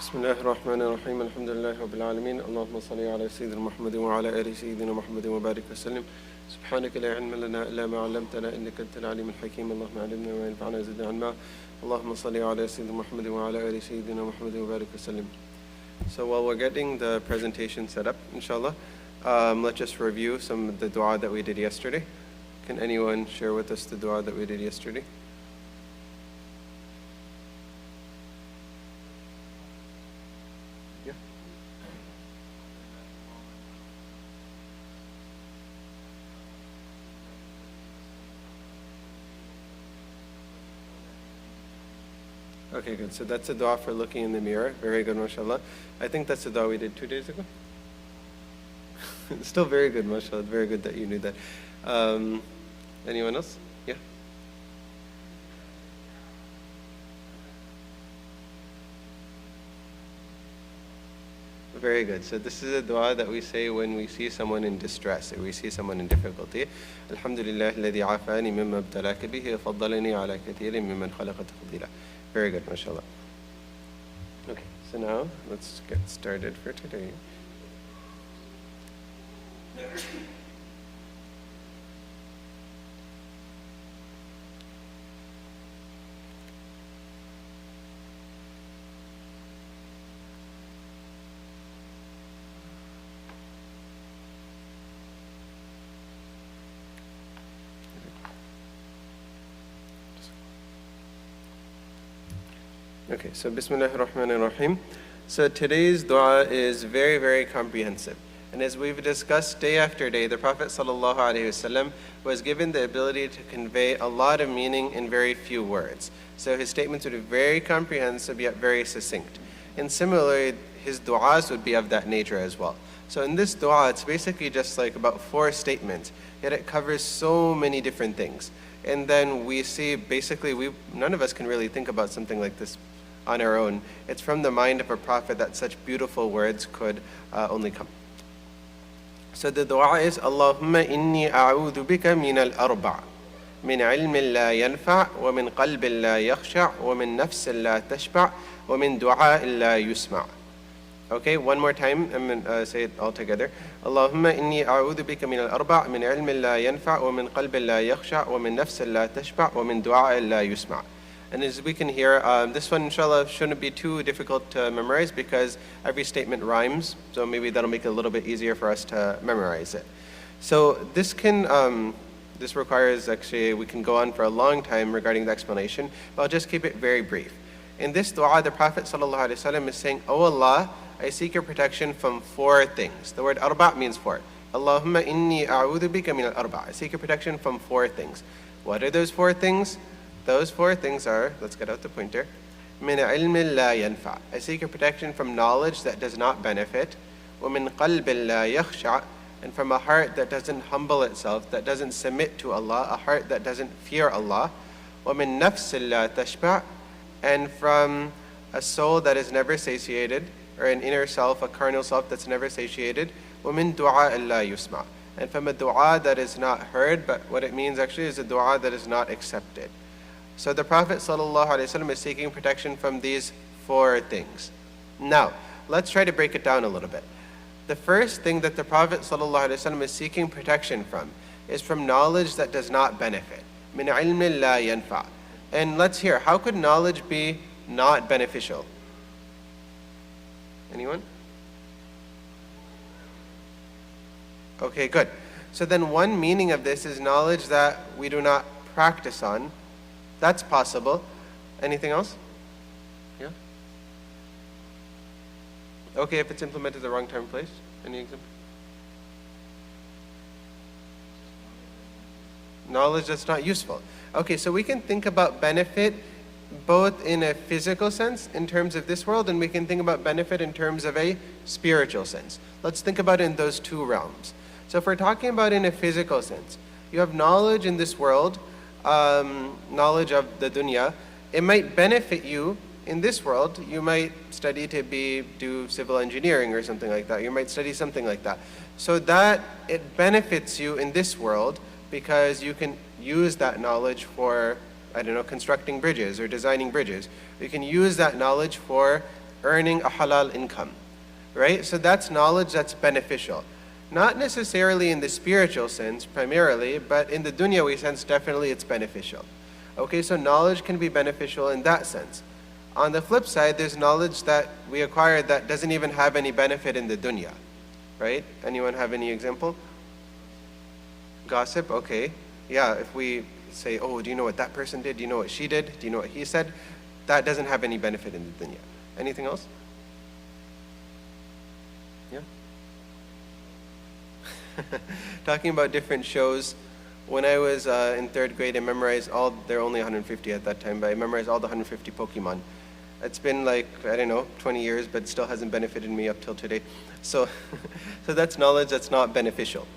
Bismillah Rahman Rahim. Alhamdulillah Rabbil Alameen. Allahumma salli ala Sayyidina Muhammad wa ala ali Sayyidina Muhammad wa barik wa sallim. Subhanaka la ilma lana illa ma 'allamtana innaka antal alim al-hakim. Allahumma 'allimna wa anfa'na wa zidna 'ilma. Allahumma salli ala Sayyidina Muhammad wa ala ali Sayyidina Muhammad wa barik wa sallim. So while we're getting the presentation set up, inshallah, let's just review some of the dua that we did yesterday. Can anyone share with us the dua that we did yesterday? Yeah. Okay, good. So that's a dua for looking in the mirror. Very good, mashallah. I think that's the dua we did 2 days ago. It's still very good, mashallah. Very good that you knew that. Anyone else? Yeah. Very good. So this is a dua that we say when we see someone in distress, or we see someone in difficulty. Alhamdulillah alladhi afani mimma ibtalaka bihi wa faddalani ala kathirin mimman khalaqa tafdila. Very good, mashallah. Okay, so now let's get started for today. Okay, so Bismillah Rahman Rahim. So today's dua is very, very comprehensive. And as we've discussed day after day, the Prophet ﷺ was given the ability to convey a lot of meaning in very few words. So his statements would be very comprehensive yet very succinct. And similarly, his du'as would be of that nature as well. So in this dua, it's basically just like about 4 statements, yet it covers so many different things. And then we see basically, none of us can really think about something like this on our own. It's from the mind of a prophet that such beautiful words could only come. So the dua is, Allahumma inni a'udhu bika min al-arba' min ilmin la yanfa' wa min qalbin la yakhsha' wa min nafsin la tashba' wa min du'a'in la yusma'. Okay, one more time, I'm going to say it all together. Allahumma inni a'udhu bika min al-arba' min ilmin la yanfa' wa min qalbin la yakhsha' wa min nafsin la tashba' wa min du'a'in la yusma'. And as we can hear, this one, inshallah, shouldn't be too difficult to memorize because every statement rhymes. So maybe that'll make it a little bit easier for us to memorize it. So this requires, actually, we can go on for a long time regarding the explanation, but I'll just keep it very brief. In this dua, the Prophet ﷺ is saying, "O Allah, I seek your protection from 4 things." The word arba' means 4. Allahumma inni a'udhu bika min al-arba'. I seek your protection from 4 things. What are those 4 things? Those 4 things are, let's get out the pointer, min ilmin la yanfa'. I seek your protection from knowledge that does not benefit, wa min qalbin la yakhsha', and from a heart that doesn't humble itself, that doesn't submit to Allah, a heart that doesn't fear Allah, wa min nafsin la tashba', and from a soul that is never satiated, or an inner self, a carnal self that's never satiated, wa min du'a'in la yusma', and from a dua that is not heard, but what it means actually is a dua that is not accepted. So the Prophet ﷺ is seeking protection from these 4 things. Now, let's try to break it down a little bit. The first thing that the Prophet ﷺ is seeking protection from is from knowledge that does not benefit. Min ilmin la yanfa'. And let's hear, how could knowledge be not beneficial? Anyone? Okay, good. So then one meaning of this is knowledge that we do not practice on. That's possible. Anything else? Yeah? Okay, if it's implemented the wrong time, place. Any example? Knowledge that's not useful. Okay, so we can think about benefit both in a physical sense, in terms of this world, and we can think about benefit in terms of a spiritual sense. Let's think about it in those 2 realms. So if we're talking about in a physical sense, you have knowledge in this world, knowledge of the dunya. It might benefit you in this world. You might study to do civil engineering or something like that. You might study something like that. So that it benefits you in this world because you can use that knowledge for, constructing bridges or designing bridges. You can use that knowledge for earning a halal income, right? So that's knowledge that's beneficial. Not necessarily in the spiritual sense primarily, but in the dunyawi sense, definitely it's beneficial. Okay, so knowledge can be beneficial in that sense. On the flip side, there's knowledge that we acquire that doesn't even have any benefit in the dunya, right? Anyone have any example? Gossip, okay. Yeah, if we say, oh, do you know what that person did? Do you know what she did? Do you know what he said? That doesn't have any benefit in the dunya. Anything else? Yeah? Talking about different shows, when I was in 3rd grade, I memorized there were only 150 at that time, but I memorized all the 150 Pokemon. It's been like, I don't know, 20 years, but still hasn't benefited me up till today. So, so that's knowledge that's not beneficial.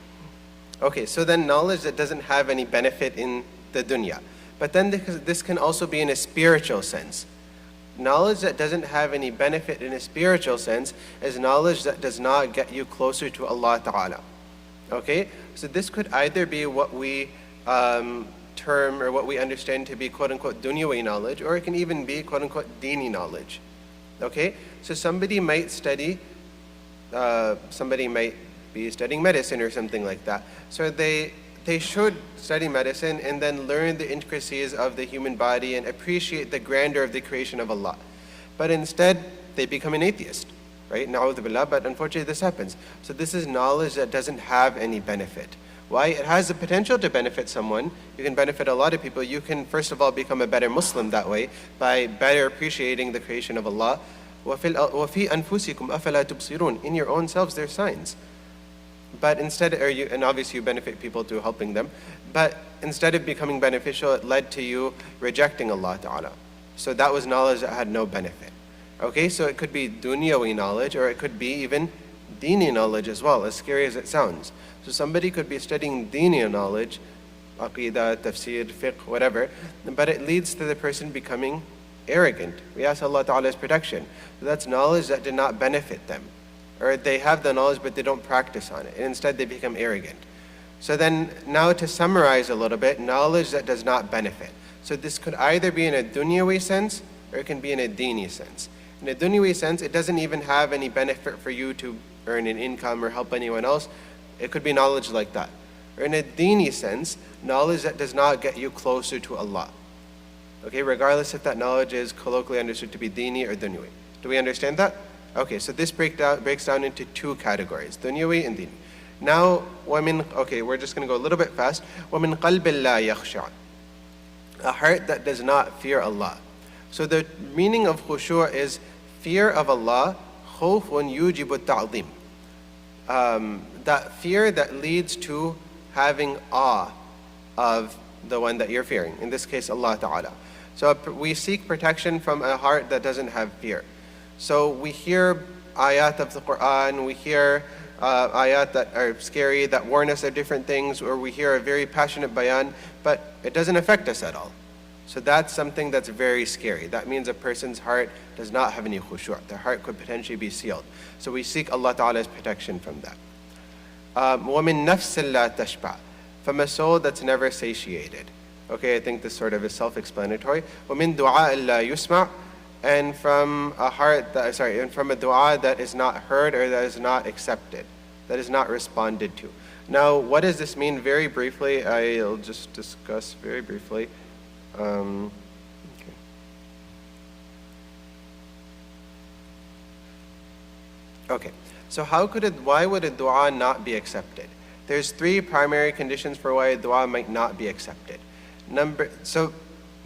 Okay, so then knowledge that doesn't have any benefit in the dunya. But then this can also be in a spiritual sense. Knowledge that doesn't have any benefit in a spiritual sense is knowledge that does not get you closer to Allah Ta'ala. Okay, so this could either be what we term or what we understand to be quote-unquote dunyawi knowledge, or it can even be quote-unquote dini knowledge. Okay, so somebody might be studying medicine or something like that. So they should study medicine and then learn the intricacies of the human body and appreciate the grandeur of the creation of Allah. But instead, they become an atheist. Right? Na'udhu billah, but unfortunately this happens. So this is knowledge that doesn't have any benefit. Why? It has the potential to benefit someone. You can benefit a lot of people. You can, first of all, become a better Muslim that way by better appreciating the creation of Allah. وَفِي أَنفُسِكُمْ أَفَلَا تُبْصِرُونَ. In your own selves, there are signs. But instead, and obviously you benefit people through helping them, but instead of becoming beneficial, it led to you rejecting Allah Ta'ala. So that was knowledge that had no benefit. Okay, so it could be dunyawi knowledge, or it could be even dini knowledge as well, as scary as it sounds. So somebody could be studying dini knowledge, aqidah, tafsir, fiqh, whatever, but it leads to the person becoming arrogant. We ask Allah Ta'ala's protection. So that's knowledge that did not benefit them. Or they have the knowledge, but they don't practice on it, and instead they become arrogant. So then, now to summarize a little bit, knowledge that does not benefit. So this could either be in a dunyawi sense, or it can be in a dini sense. In a dunyawi sense, it doesn't even have any benefit for you to earn an income or help anyone else. It could be knowledge like that. Or in a dini sense, knowledge that does not get you closer to Allah. Okay, regardless if that knowledge is colloquially understood to be dini or dunyawi. Do we understand that? Okay, so this breaks down into two categories, dunyawi and dini. Now, okay, we're just going to go a little bit fast. وَمِن قَلْبٍ لَا يَخْشَعُ. A heart that does not fear Allah. So the meaning of khushu' is fear of Allah, khawfun yujibu ta'zim. That fear that leads to having awe of the one that you're fearing, in this case Allah Ta'ala. So we seek protection from a heart that doesn't have fear. So we hear ayat of the Quran, we hear ayat that are scary, that warn us of different things, or we hear a very passionate bayan, but it doesn't affect us at all. So that's something that's very scary. That means a person's heart does not have any khushu'. Their heart could potentially be sealed. So we seek Allah Ta'ala's protection from that. وَمِن نَفْسٍ لَا تَشْبَعُ. From a soul that's never satiated. Okay, I think this sort of is self-explanatory. وَمِن دُعَاءٍ لَا يُسْمَعُ. And from a dua that is not heard or that is not accepted, that is not responded to. Now, what does this mean? Very briefly, I'll just discuss very briefly. Okay, so why would a dua not be accepted? There's three primary conditions for why a dua might not be accepted.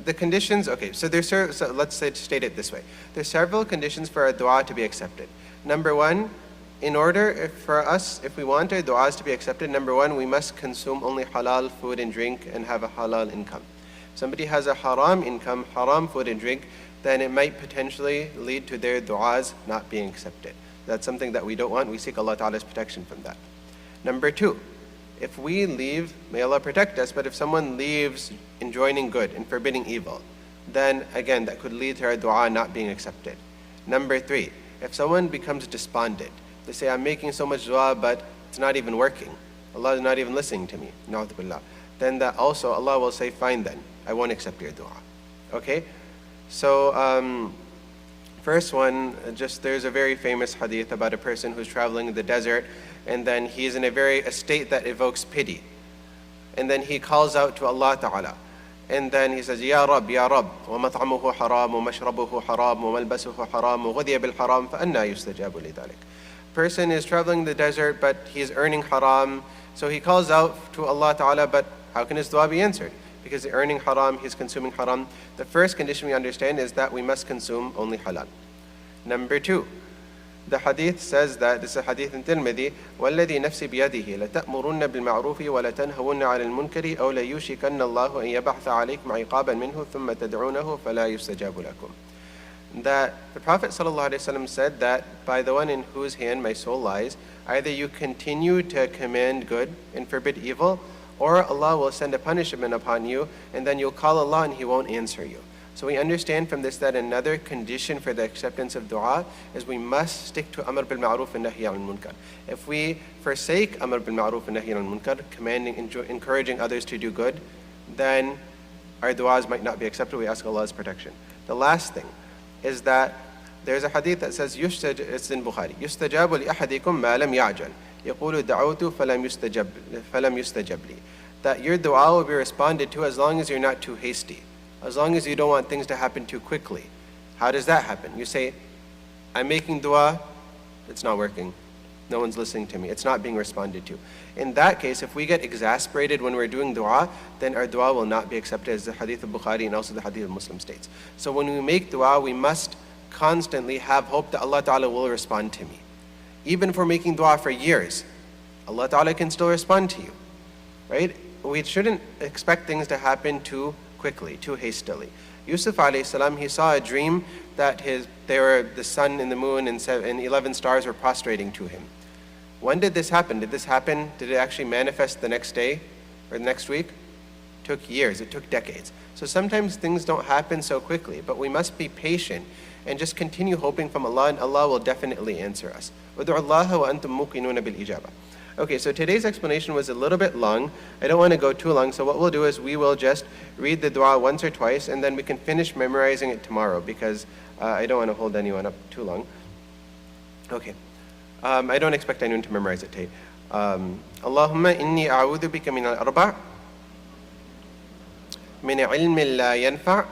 The conditions, okay, so let's state it this way. There's several conditions for a dua to be accepted. Number one, if we want our du'as to be accepted, number one, we must consume only halal food and drink and have a halal income. If somebody has a haram income, haram food and drink, then it might potentially lead to their du'as not being accepted. That's something that we don't want. We seek Allah Ta'ala's protection from that. Number two, if we leave, may Allah protect us, but if someone leaves enjoining good and forbidding evil, then again, that could lead to our dua not being accepted. Number three, if someone becomes despondent, they say, I'm making so much dua, but it's not even working. Allah is not even listening to me. Na'udhu billah. Then that also, Allah will say, fine then, I won't accept your dua. Okay? So, First one, there's a very famous hadith about a person who's traveling in the desert, and then he's in a state that evokes pity. And then he calls out to Allah Ta'ala. And then he says, Ya Rab, wa mat'amuhu haram, wa mashrabuhu haram, wa malbasuhu haram, wa ghudhiya bil haram, fa anna yustajabu li dhalik. Person is traveling in the desert, but he's earning haram. So he calls out to Allah Ta'ala, but how can his dua be answered? Because he's earning haram, he's consuming haram. The first condition we understand is that we must consume only halal. Number two, the hadith says that, this is a hadith in Tirmidhi, وَالَّذِي نَفْسِ بِيَدِهِ لَتَأْمُرُنَّ بِالْمَعْرُوفِ وَلَتَنْهَوُنَّ عَلَى الْمُنْكَرِ أَوْ لَيُوشِكَنَّ اللَّهُ أَنْ يَبْعَثَ عَلَيْكُمْ عِقَابًا مِنْهُ ثُمَّ تَدْعُونَهُ فَلَا يُسْتَجَابُ لَكُمْ. That the Prophet ﷺ said that by the one in whose hand my soul lies, either you continue to command good and forbid evil, or Allah will send a punishment upon you, and then you'll call Allah and He won't answer you. So we understand from this that another condition for the acceptance of dua is we must stick to amr bil ma'ruf and nahy anil munkar. If we forsake amr bil ma'ruf and nahy anil munkar, commanding, encouraging others to do good, then our duas might not be accepted. We ask Allah's protection. The last thing is that there's a hadith that says, it's in Bukhari, يُسْتَجَابُ لِأَحَدِكُمْ مَا لَمْ يَعْجَلْ يَقُولُ دَعَوْتُ فَلَمْ يُسْتَجَبْ لِي. That your dua will be responded to as long as you're not too hasty, as long as you don't want things to happen too quickly. How does that happen? You say, I'm making dua, it's not working. No one's listening to me. It's not being responded to. In that case, if we get exasperated when we're doing dua, then our dua will not be accepted, as the hadith of Bukhari and also the hadith of Muslim states. So when we make dua, we must constantly have hope that Allah Ta'ala will respond to me. Even if we're making dua for years, Allah Ta'ala can still respond to you, right? We shouldn't expect things to happen too quickly, too hastily. Yusuf alayhi salam, he saw a dream that the sun and the moon and 11 stars were prostrating to him. When did this happen? Did it actually manifest the next day or the next week? It took years, it took decades. So sometimes things don't happen so quickly, but we must be patient and just continue hoping from Allah, and Allah will definitely answer us. وَدُعُوا اللَّهَ وَأَنْتُمْ مُوقِنُونَ بِالْإِجَابَةِ. Okay, so today's explanation was a little bit long. I don't want to go too long, so what we'll do is we will just read the dua once or twice, and then we can finish memorizing it tomorrow, because I don't want to hold anyone up too long. Okay. I don't expect anyone to memorize it today. Allahumma inni a'udhu bika min al-arba' min ilmin la yanfa'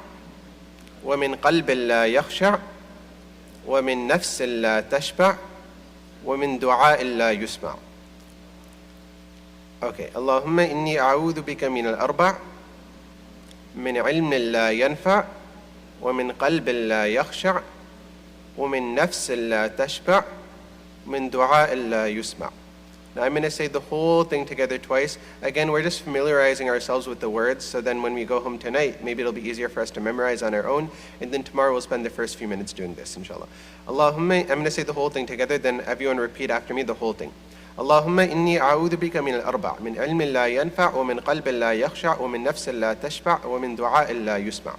wa min qalbin la yakhsha' wa min nafsin la tashba' wa min du'a'in la yusma'. Okay. Allahumma inni a'udhu bika min al-arba' min ilmin la yanfa' wa min qalbin la yakhsha' wa min nafsin la tashba' min du'a'in la yusma'. Now I'm going to say the whole thing together twice. Again, we're just familiarizing ourselves with the words, so then when we go home tonight, maybe it'll be easier for us to memorize on our own, and then tomorrow we'll spend the first few minutes doing this, inshallah. Allahumma, I'm going to say the whole thing together, then everyone repeat after me the whole thing. Allahumma inni a'udhu bika min al-arba' min ilmin la yanfa' wa min qalbin la yakhsha' wa min nafsin la tashba' wa min du'a'in la yusma'.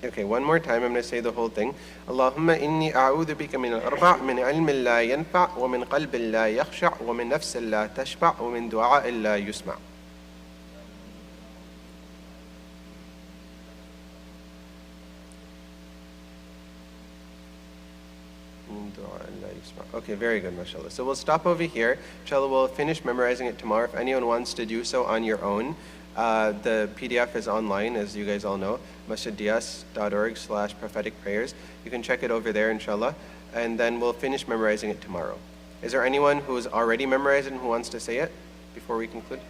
Okay, one more time, I'm going to say the whole thing. Allahumma inni a'udhu bika min al-arba' min ilmin la yanfa' wa min qalbin la yakhsha' wa min nafsin la tashba' wa min du'a'in la yusma'. Okay, very good, mashallah. So we'll stop over here. Inshallah, we'll finish memorizing it tomorrow. If anyone wants to do so on your own, the PDF is online, as you guys all know, masjiddias.org/prophetic prayers. You can check it over there, inshallah, and then we'll finish memorizing it tomorrow. Is there anyone who's already memorized it and who wants to say it before we conclude?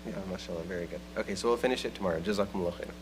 Yeah, mashallah, very good. Okay, so we'll finish it tomorrow. Jazakumullahu Khairun.